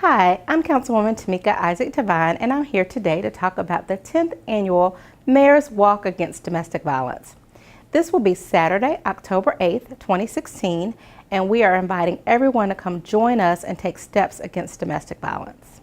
Hi, I'm Councilwoman Tameika Devine, and I'm here today to talk about the 10th annual Mayor's Walk Against Domestic Violence. This will be Saturday, October 8th, 2016, and we are inviting everyone to come join us and take steps against domestic violence.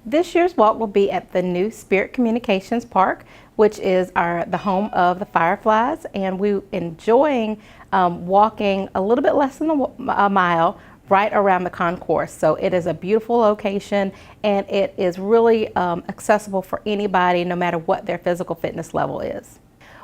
This year's walk will be at the new Spirit Communications Park, which is the home of the Fireflies, and we're enjoying walking a little bit less than a mile right around the concourse. So it is a beautiful location, and it is really accessible for anybody, no matter what their physical fitness level is.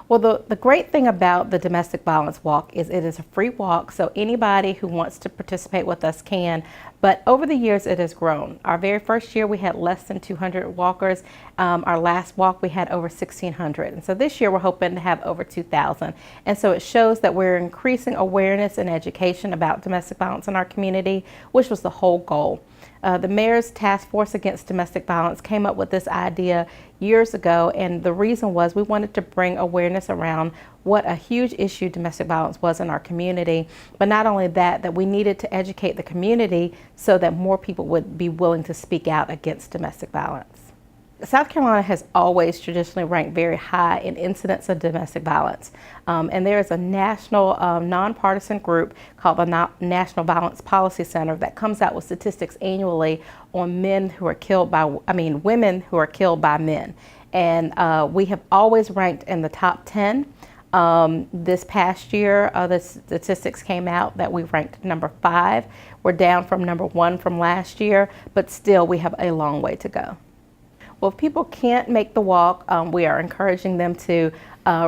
Well, the great thing about the Domestic Violence Walk is it is a free walk, so anybody who wants to participate with us can, but over the years it has grown. Our very first year we had less than 200 walkers. Our last walk we had over 1,600, and so this year we're hoping to have over 2,000. And so it shows that we're increasing awareness and education about domestic violence in our community, which was the whole goal. The Mayor's Task Force Against Domestic Violence came up with this idea years ago, and the reason was we wanted to bring awareness around what a huge issue domestic violence was in our community, but not only that, that we needed to educate the community so that more people would be willing to speak out against domestic violence. South Carolina has always traditionally ranked very high in incidents of domestic violence. And there is a national nonpartisan group called the National Violence Policy Center that comes out with statistics annually on women who are killed by men. And we have always ranked in the top 10. This past year, the statistics came out that we ranked number 5. We're down from number 1 from last year, but still we have a long way to go. Well, if people can't make the walk, we are encouraging them to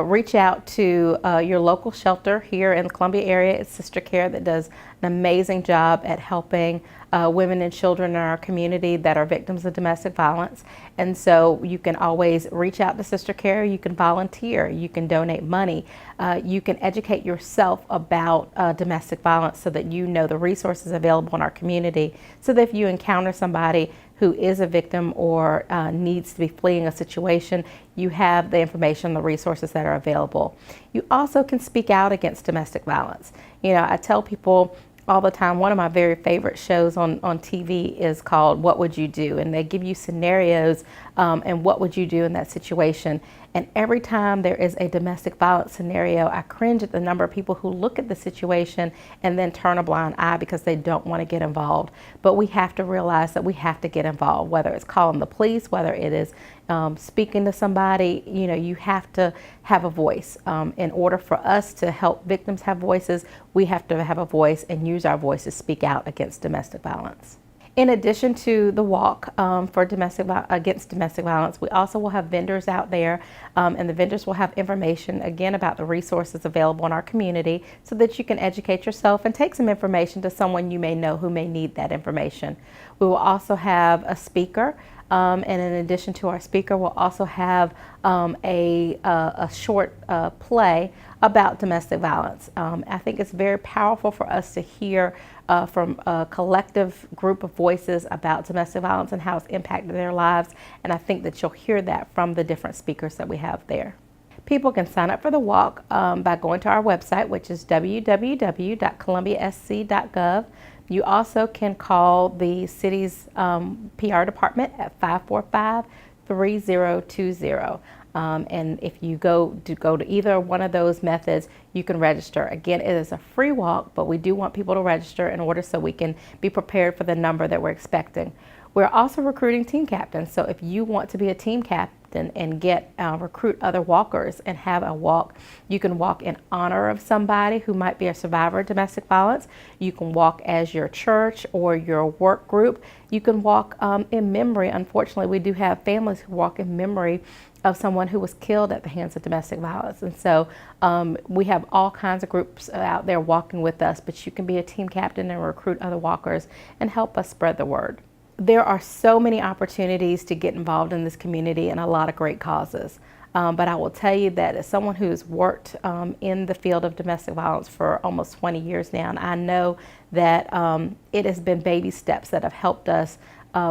reach out to your local shelter here in the Columbia area. It's Sister Care that does an amazing job at helping women and children in our community that are victims of domestic violence. And so you can always reach out to Sister Care. You can volunteer. You can donate money. You can educate yourself about domestic violence so that you know the resources available in our community, so that if you encounter somebody who is a victim or needs to be fleeing a situation, you have the information, the resources that are available. You also can speak out against domestic violence. You know, I tell people all the time, one of my very favorite shows on TV is called What Would You Do? And they give you scenarios and what would you do in that situation. And every time there is a domestic violence scenario, I cringe at the number of people who look at the situation and then turn a blind eye because they don't want to get involved. But we have to realize that we have to get involved, whether it's calling the police, whether it is speaking to somebody. You know, you have to have a voice. In order for us to help victims have voices, we have to have a voice and use our voice to speak out against domestic violence. In addition to the walk against domestic violence, we also will have vendors out there, and the vendors will have information again about the resources available in our community so that you can educate yourself and take some information to someone you may know who may need that information. We will also have a speaker, and in addition to our speaker, we'll also have a short play about domestic violence. I think it's very powerful for us to hear from a collective group of voices about domestic violence and how it's impacted their lives, and I think that you'll hear that from the different speakers that we have there. People can sign up for the walk by going to our website, which is www.columbiasc.gov. You also can call the city's PR department at 545-3020. And if you go to either one of those methods, you can register. Again, it is a free walk, but we do want people to register in order so we can be prepared for the number that we're expecting. We're also recruiting team captains, so if you want to be a team captain and recruit other walkers and have a walk, you can walk in honor of somebody who might be a survivor of domestic violence. You can walk as your church or your work group. You can walk in memory. Unfortunately, we do have families who walk in memory of someone who was killed at the hands of domestic violence. And so we have all kinds of groups out there walking with us, but you can be a team captain and recruit other walkers and help us spread the word. There are so many opportunities to get involved in this community and a lot of great causes. But I will tell you that as someone who's worked in the field of domestic violence for almost 20 years now, and I know that it has been baby steps that have helped us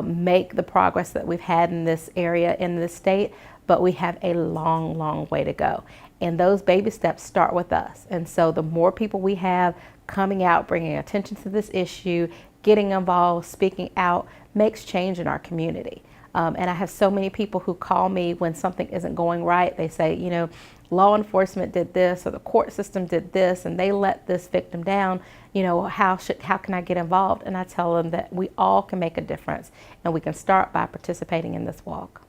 make the progress that we've had in this area, in this state, but we have a long, long way to go. And those baby steps start with us. And so the more people we have coming out, bringing attention to this issue, getting involved, speaking out makes change in our community. And I have so many people who call me when something isn't going right. They say, you know, law enforcement did this, or the court system did this, and they let this victim down. You know, how can I get involved? And I tell them that we all can make a difference, and we can start by participating in this walk.